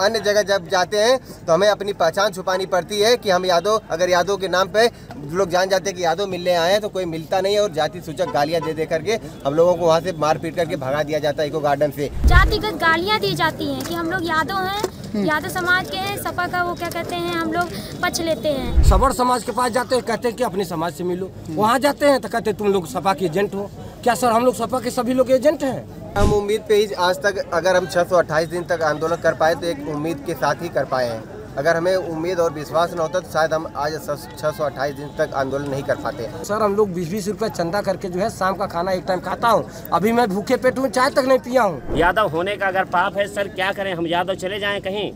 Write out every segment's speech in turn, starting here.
अन्य जगह जब जाते हैं तो हमें अपनी पहचान छुपानी पड़ती है कि हम यादव, अगर यादव के नाम पे लोग जान जाते हैं कि यादव मिलने आए हैं तो कोई मिलता नहीं है और जाति सूचक गालियां दे करके हम लोगों को वहाँ से मार पीट करके भगा दिया जाता है इको गार्डन से। जातिगत गालियाँ दी जाती हैं कि हम लोग यादव हैं, यादव समाज के हैं, सपा का वो क्या कहते हैं हम लोग पक्ष लेते हैं। सबर समाज के पास जाते हैं, कहते हैं कि अपने समाज से मिलो। वहाँ जाते हैं तो कहते हैं तुम लोग सपा के एजेंट हो। क्या सर हम लोग सपा के सभी लोग एजेंट हैं? हम उम्मीद पे ही आज तक अगर हम 628 दिन तक आंदोलन कर पाए तो एक उम्मीद के साथ ही कर पाए हैं। अगर हमें उम्मीद और विश्वास न होता तो शायद हम आज 628 दिन तक आंदोलन नहीं कर पाते। सर हम लोग 20-20 रुपये चंदा करके जो है शाम का खाना एक टाइम खाता हूँ। अभी मैं भूखे पेट हूँ, चाय तक नहीं पिया हूँ। यादव होने का अगर पाप है सर क्या करें, हम यादव चले जाएं कहीं?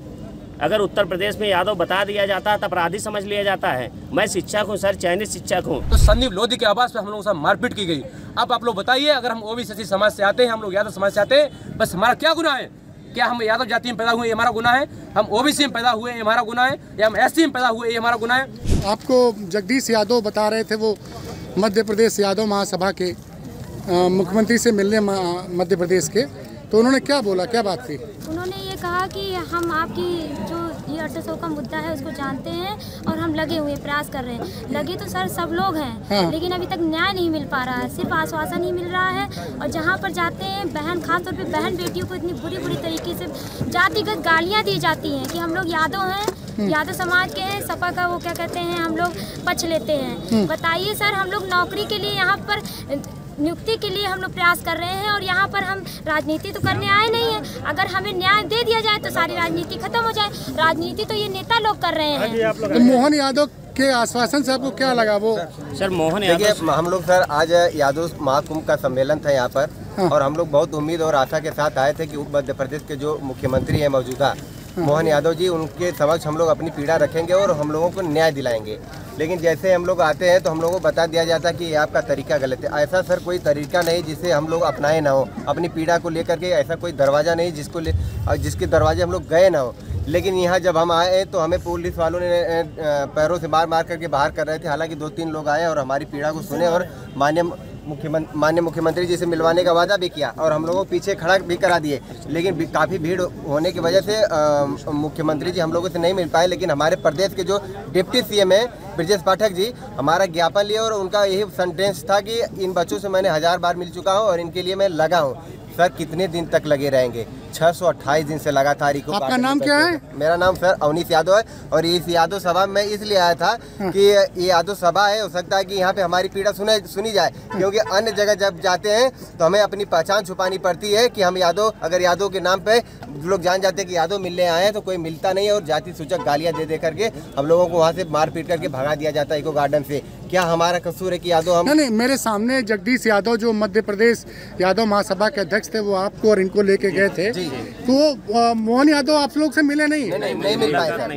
अगर उत्तर प्रदेश में यादव बता दिया जाता है तो अपराधी समझ लिया जाता है। मैं शिक्षक हूँ सर, चयनित शिक्षक हूँ। तो संदीप लोधी के आवास पे हम लोगों से मारपीट की गई। अब आप लोग बताइए, अगर हम ओबीसी समाज से आते हैं, हम लोग यादव समाज से आते हैं, बस हमारा क्या गुनाह है? क्या हम यादव जाति में पैदा हुए ये हमारा गुनाह है? हम ओबीसी में पैदा हुए ये हमारा गुनाह है? या हम एससी में पैदा हुए ये हमारा गुनाह है? आपको जगदीश यादव बता रहे थे, वो मध्य प्रदेश यादव महासभा के मुख्यमंत्री से मिलने मध्य प्रदेश के, तो उन्होंने क्या बोला, क्या बात थी? उन्होंने ये कहा कि हम आपकी जो ये 800 का मुद्दा है उसको जानते हैं और हम लगे हुए प्रयास कर रहे हैं। लगे तो सर सब लोग हैं, हाँ। लेकिन अभी तक न्याय नहीं मिल पा रहा है, सिर्फ आश्वासन ही मिल रहा है। और जहाँ पर जाते हैं बहन, खासतौर पे बहन बेटियों को इतनी बुरी तरीके से जातिगत गालियाँ दी जाती हैं कि हम लोग यादव हैं, यादव समाज के हैं, सपा का वो क्या कहते हैं हम लोग पक्ष लेते हैं। बताइए सर, हम लोग नौकरी के लिए यहाँ पर नियुक्ति के लिए हम लोग प्रयास कर रहे हैं और यहाँ पर हम राजनीति तो करने आए नहीं हैं। अगर हमें न्याय दे दिया जाए तो सारी राजनीति खत्म हो जाए। राजनीति तो ये नेता लोग कर रहे हैं। तो मोहन यादव के आश्वासन से आपको क्या लगा? वो सर मोहन यादव, हम लोग सर आज यादव महाकुंभ का सम्मेलन था यहाँ पर, हाँ। और हम लोग बहुत उम्मीद और आशा के साथ आए थे कि मध्य प्रदेश के जो मुख्यमंत्री है मौजूदा मोहन यादव जी, उनके समक्ष हम लोग अपनी पीड़ा रखेंगे और हम लोगों को न्याय दिलाएंगे। लेकिन जैसे हम लोग आते हैं तो हम लोगों को बता दिया जाता है कि ये आपका तरीका गलत है। ऐसा सर कोई तरीका नहीं जिसे हम लोग अपनाए ना हो। अपनी पीड़ा को लेकर के ऐसा कोई दरवाज़ा नहीं जिसके दरवाजे हम लोग गए ना हो। लेकिन यहाँ जब हम आए तो हमें पुलिस वालों ने पैरों से मार करके बाहर कर रहे थे। हालांकि 2-3 लोग आए और हमारी पीड़ा को सुने और माननीय मुख्यमंत्री जी से मिलवाने का वादा भी किया और हम लोगों को पीछे खड़ा भी करा दिए। लेकिन काफ़ी भीड़ होने की वजह से मुख्यमंत्री जी हम लोगों से नहीं मिल पाए। लेकिन हमारे प्रदेश के जो डिप्टी सीएम है ब्रजेश पाठक जी, हमारा ज्ञापन लिए और उनका यही सेंटेंस था कि इन बच्चों से मैंने 1000 बार मिल चुका हूँ और इनके लिए मैं लगा हूँ। सर कितने दिन तक लगे रहेंगे? 628 दिन से लगातार। आपका नाम क्या है? मेरा नाम सर अवनीश यादव है और इस यादव सभा में इसलिए आया था कि ये यादव सभा है, हो सकता है कि यहाँ पे हमारी पीड़ा सुनी जाए, क्योंकि अन्य जगह जब जाते हैं तो हमें अपनी पहचान छुपानी पड़ती है कि हम यादव, अगर यादव के नाम पे लोग जान जाते हैं कि यादव मिलने आए हैं तो कोई मिलता नहीं है और जाति सूचक गालियाँ दे करके हम लोगों को वहाँ से मार पीट करके भगा दिया जाता है इको गार्डन से। क्या हमारा कसूर है कि यादव हम? नहीं, मेरे सामने जगदीश यादव जो मध्य प्रदेश यादव महासभा के अध्यक्ष थे, वो आपको और इनको लेके गए थे। जी। तो मोहन यादव आप लोग से मिले नहीं? नहीं मिल पाए सर।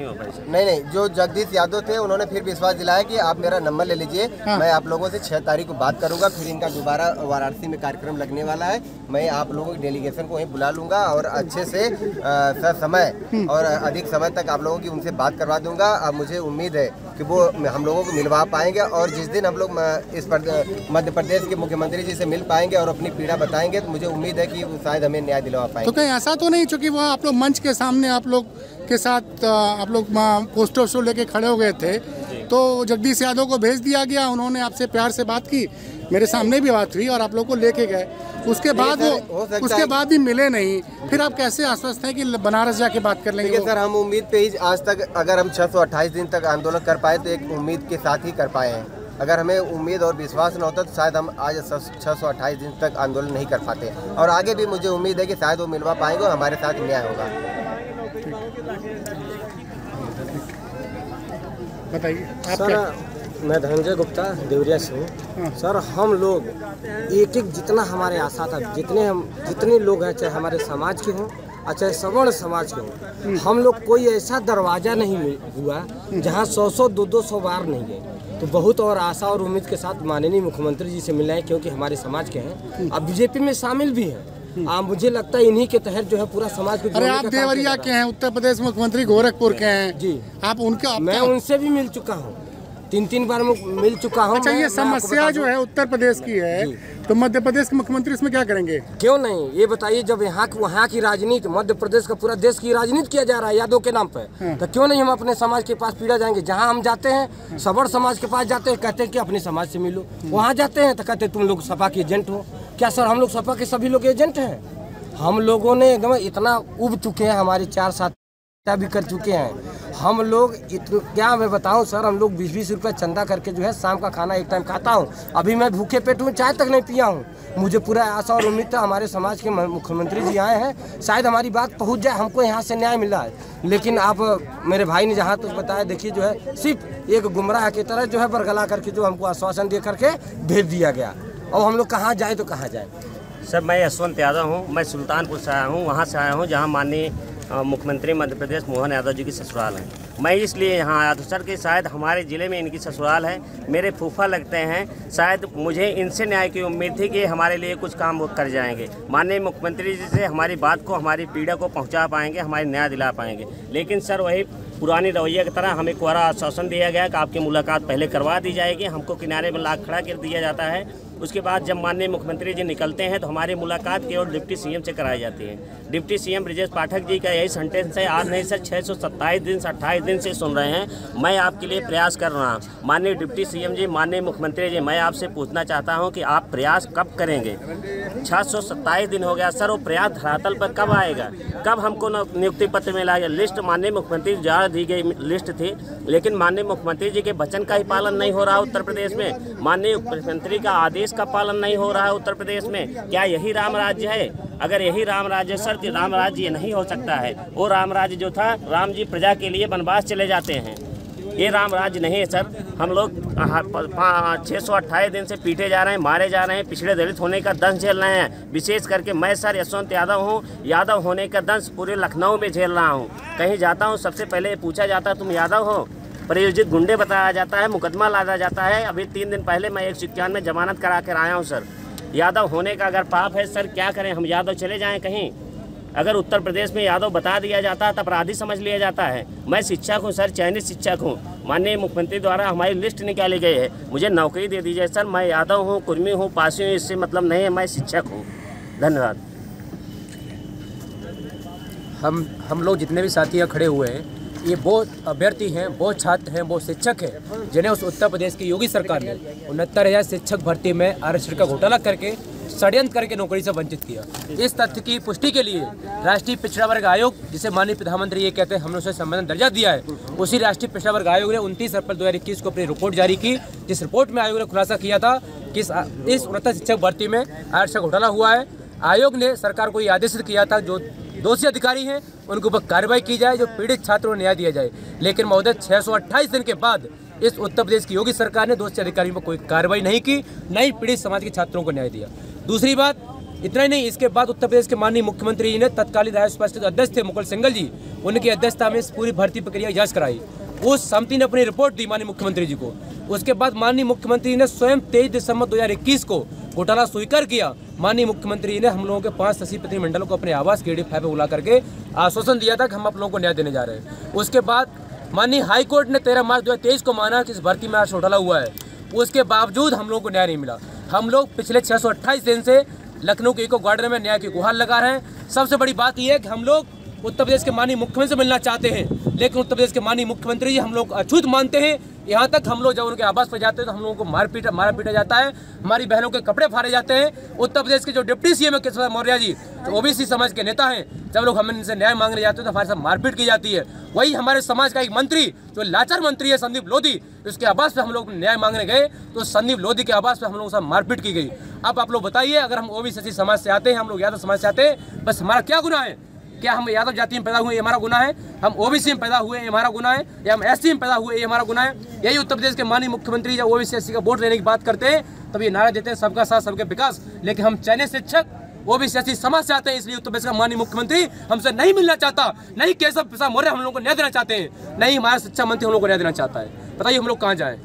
नहीं, जो जगदीश यादव थे उन्होंने फिर विश्वास दिलाया कि आप मेरा नंबर ले लीजिए, हाँ। मैं आप लोगों से 6 तारीख को बात करूंगा। फिर इनका दोबारा वाराणसी में कार्यक्रम लगने वाला है। मैं आप लोगों की डेलीगेशन को वहीं बुला लूंगा और अच्छे से समय और अधिक समय तक आप लोगों की उनसे बात करवा दूंगा। अब मुझे उम्मीद है कि वो हम लोगों को मिलवा पाएंगे और जिस दिन हम लोग इस मध्य प्रदेश के मुख्यमंत्री जी से मिल पाएंगे और अपनी पीड़ा बताएंगे तो मुझे उम्मीद है कि वो शायद हमें न्याय दिलवा पाएंगे। तो कहीं ऐसा तो नहीं, चूंकि वो आप लोग मंच के सामने आप लोग के साथ आप लोग पोस्टर शो लेके खड़े हो गए थे, तो जगदीश यादव को भेज दिया गया, उन्होंने आपसे प्यार से बात की, मेरे सामने भी बात हुई और आप लोग को लेके गए। उसके बाद भी मिले नहीं, फिर आप कैसे आश्वस्त हैं कि बनारस जाके बात कर लेंगे? सर हम उम्मीद पे ही आज तक अगर हम 628 दिन तक आंदोलन कर पाए तो एक उम्मीद के साथ ही कर पाए हैं। अगर हमें उम्मीद और विश्वास न होता तो शायद हम आज 628 दिन तक आंदोलन नहीं कर पाते और आगे भी मुझे उम्मीद है कि शायद वो मिलवा पाएंगे और हमारे साथ न्याय होगा। बताइए आप। सर मैं धनंजय गुप्ता देवरिया से हूँ। सर हम लोग एक जितना हमारे आशा था, जितने लोग हैं, चाहे हमारे समाज के हों और चाहे सवर्ण समाज के हों, हम लोग कोई ऐसा दरवाज़ा नहीं हुआ जहाँ 100 200 बार नहीं गए। तो बहुत और आशा और उम्मीद के साथ माननीय मुख्यमंत्री जी से मिलना है, क्योंकि हमारे समाज के हैं, अब बीजेपी में शामिल भी हैं। मुझे लगता है इन्हीं के तहत जो है पूरा समाज को। अरे आप देवरिया के हैं, उत्तर प्रदेश मुख्यमंत्री गोरखपुर के हैं जी, आप उनका? मैं उनसे भी मिल चुका हूँ। 3 बार मिल चुका हूँ। अच्छा, ये समस्या जो है उत्तर प्रदेश की है, तो मध्य प्रदेश के मुख्यमंत्री इसमें क्या करेंगे? क्यों नहीं, ये बताइए, जब वहाँ की राजनीति, मध्य प्रदेश का पूरा देश की राजनीति किया जा रहा है यादव के नाम पे, तो क्यों नहीं हम अपने समाज के पास पीड़ा जाएंगे? जहाँ हम जाते हैं सवर्ण समाज के पास जाते हैं, कहते हैं कि अपने समाज से मिलो। वहाँ जाते हैं तो कहते हैं तुम लोग सपा के एजेंट हो। क्या सर हम लोग सपा के सभी लोग एजेंट हैं? हम लोगों ने एकदम इतना उब चुके हैं, हमारे 4 साथ भी कर चुके हैं हम लोग। क्या मैं बताऊं सर, हम लोग 20-20 रुपये चंदा करके जो है शाम का खाना एक टाइम खाता हूं। अभी मैं भूखे पेट में चाय तक नहीं पिया हूं। मुझे पूरा आशा और उम्मीद था हमारे समाज के मुख्यमंत्री जी आए हैं, शायद हमारी बात पहुंच जाए, हमको यहाँ से न्याय मिला है। लेकिन आप मेरे भाई ने जहाँ तक बताया, देखिए जो है सिर्फ एक गुमराह की तरह जो है बरगला करके जो हमको आश्वासन दे करके भेज दिया गया। और हम लोग कहाँ जाए तो कहाँ जाए? सर मैं यशवंत यादव हूँ, मैं सुल्तानपुर से आया हूँ, वहाँ से आया हूँ जहाँ माननीय मुख्यमंत्री मध्य प्रदेश मोहन यादव जी की ससुराल है। मैं इसलिए यहाँ आया था सर कि शायद हमारे ज़िले में इनकी ससुराल है, मेरे फूफा लगते हैं, शायद मुझे इनसे न्याय की उम्मीद थी कि हमारे लिए कुछ काम वो कर जाएंगे। माननीय मुख्यमंत्री जी से हमारी बात को, हमारी पीड़ा को पहुँचा पाएंगे, हमारे न्याय दिला पाएंगे। लेकिन सर वही पुरानी रवैया की तरह हमें कोरा आश्वासन दिया गया कि आपकी मुलाकात पहले करवा दी जाएगी, हमको किनारे में लाख खड़ा कर दिया जाता है। उसके बाद जब माननीय मुख्यमंत्री जी निकलते हैं तो हमारी मुलाकात केवल डिप्टी सीएम से कराई जाती है। डिप्टी सीएम ब्रजेश पाठक जी का यही सेंटेंस है, आज नहीं सर 627 दिन से 28 दिन से सुन रहे हैं। मैं आपके लिए प्रयास कर रहा हूँ। माननीय डिप्टी सीएम जी, माननीय मुख्यमंत्री जी, मैं आपसे पूछना चाहता हूँ कि आप प्रयास कब करेंगे? 627 दिन हो गया सर, वो प्रयास धरातल पर कब आएगा? कब हमको नियुक्ति पत्र मिला? लिस्ट माननीय मुख्यमंत्री द्वारा दी गई लिस्ट थी, लेकिन माननीय मुख्यमंत्री जी के वचन का ही पालन नहीं हो रहा उत्तर प्रदेश में। माननीय मुख्यमंत्री का आदेश का पालन नहीं हो रहा है उत्तर प्रदेश में। क्या यही राम राज्य है? अगर यही राम राज्य सर, तो राम राज्य ये नहीं हो सकता है। वो राम राज्य जो था, राम जी प्रजा के लिए वनवास चले जाते हैं, ये राम राज्य नहीं है सर। हम लोग 628 दिन से पीटे जा रहे हैं, मारे जा रहे हैं, पिछड़े दलित होने का दंश झेल रहे हैं। विशेष करके मैं सर यशवंत यादव हूँ, यादव होने का दंश पूरे लखनऊ में झेल रहा हूँ। कहीं जाता हूँ सबसे पहले पूछा जाता है तुम यादव हो, प्रयोजित गुंडे बताया जाता है, मुकदमा लादा जाता है। अभी 3 दिन पहले मैं 151 में जमानत करा कर आया हूँ सर। यादव होने का अगर पाप है सर, क्या करें? हम यादव चले जाएं कहीं? अगर उत्तर प्रदेश में यादव बता दिया जाता तो अपराधी समझ लिया जाता है। मैं शिक्षक हूँ सर, चयनित शिक्षक हूँ। माननीय मुख्यमंत्री द्वारा हमारी लिस्ट निकाली गई है, मुझे नौकरी दे दीजिए सर। मैं यादव हूँ, कुर्मी हूँ, पासी हूँ, इससे मतलब नहीं है, मैं शिक्षक हूँ। धन्यवाद। हम लोग जितने भी साथी खड़े हुए हैं, ये बहुत अभ्यर्थी हैं, बहुत छात्र हैं, बहुत शिक्षक हैं, जिन्हें उस उत्तर प्रदेश की योगी सरकार ने 69,000 शिक्षक भर्ती में आरक्षण का घोटाला करके, षड्यंत्र करके नौकरी से वंचित किया। इस तथ्य की पुष्टि के लिए राष्ट्रीय पिछड़ा वर्ग आयोग, जिसे माननीय प्रधानमंत्री ये कहते हैं हमने उसे संवैधानिक दर्जा दिया है, उसी राष्ट्रीय पिछड़ा वर्ग आयोग ने 29 अप्रैल 2021 को अपनी रिपोर्ट जारी की, जिस रिपोर्ट में आयोग ने खुलासा किया था कि इस 69 शिक्षक भर्ती में आरक्षण घोटाला हुआ है। आयोग ने सरकार को ये आदेशित किया था जो दोषी अधिकारी हैं उनके ऊपर कार्रवाई की जाए, जो पीड़ित छात्रों को न्याय दिया जाए। लेकिन महोदय 628 दिन के बाद इस उत्तर प्रदेश की योगी सरकार ने दोषी अधिकारियों पर कोई कार्रवाई नहीं की, न ही पीड़ित समाज के छात्रों को न्याय दिया। दूसरी बात, इतना ही नहीं, इसके बाद उत्तर प्रदेश के माननीय मुख्यमंत्री जी ने तत्कालीन राजस्व परिषद अध्यक्ष थे मुकुल सिंघल जी, उनकी अध्यक्षता में इस पूरी भर्ती प्रक्रिया की जांच कराई। उस समिति ने अपनी रिपोर्ट दी माननीय मुख्यमंत्री जी को। उसके बाद माननीय मुख्यमंत्री ने स्वयं 23 दिसंबर 2021 को घोटाला स्वीकार किया। माननीय मुख्यमंत्री ने हम लोगों के 5 तहसील प्रतिनिधिमंडलों को अपने आवास के DF पे बुला करके आश्वासन दिया था कि हम आप लोगों को न्याय देने जा रहे हैं। उसके बाद माननीय हाईकोर्ट ने 13 मार्च 2023 को माना कि इस भर्ती में आरक्षण घोटाला हुआ है। उसके बावजूद हम लोगों को न्याय नहीं मिला। हम लोग पिछले 628 दिन से लखनऊ के इको गार्डन में न्याय की गुहार लगा रहे हैं। सबसे बड़ी बात यह है कि हम लोग उत्तर प्रदेश के माननीय मुख्यमंत्री से मिलना चाहते हैं, लेकिन उत्तर प्रदेश के माननीय मुख्यमंत्री जी हम लोग अछूत मानते हैं। यहाँ तक हम लोग जब उनके आवास पर जाते हैं तो हम लोगों को मारा पीटा जाता है, हमारी बहनों के कपड़े फाड़े जाते हैं। उत्तर प्रदेश के जो डिप्टी सीएम है केशव मौर्य जी, जो OBC समाज के नेता हैं, जब लोग हम इनसे न्याय मांगने जाते हैं तो हमारे साथ मारपीट की जाती है। वही हमारे समाज का एक मंत्री जो लाचार मंत्री है संदीप लोधी, उसके आवास पर हम लोग न्याय मांगने गए तो संदीप लोधी के आवास पर हम लोगों के साथ मारपीट की गई। अब आप लोग बताइए, अगर हम OBC समाज से आते हैं, हम लोग यादव समाज से आते हैं, बस हमारा क्या गुनाह है? क्या हम यादव जाति में पैदा हुए ये हमारा गुनाह है? हम OBC में पैदा हुए ये हमारा गुनाह है? या हम SC में पैदा हुए ये हमारा गुनाह है? यही उत्तर प्रदेश के माननीय मुख्यमंत्री जब OBC SC का वोट लेने की बात करते हैं तब ये नारा देते हैं सबका साथ सबके विकास, लेकिन हम चयनित शिक्षक OBC SC समाज से आते हैं, इसलिए उत्तर प्रदेश का माननीय मुख्यमंत्री हमसे नहीं मिलना चाहता, नहीं केशव प्रसाद मौर्य हम लोग को न्याय देना चाहते हैं, नहीं हमारा शिक्षा मंत्री हम लोग को न्याय देना चाहता है। बताइए हम लोग कहाँ जाएं?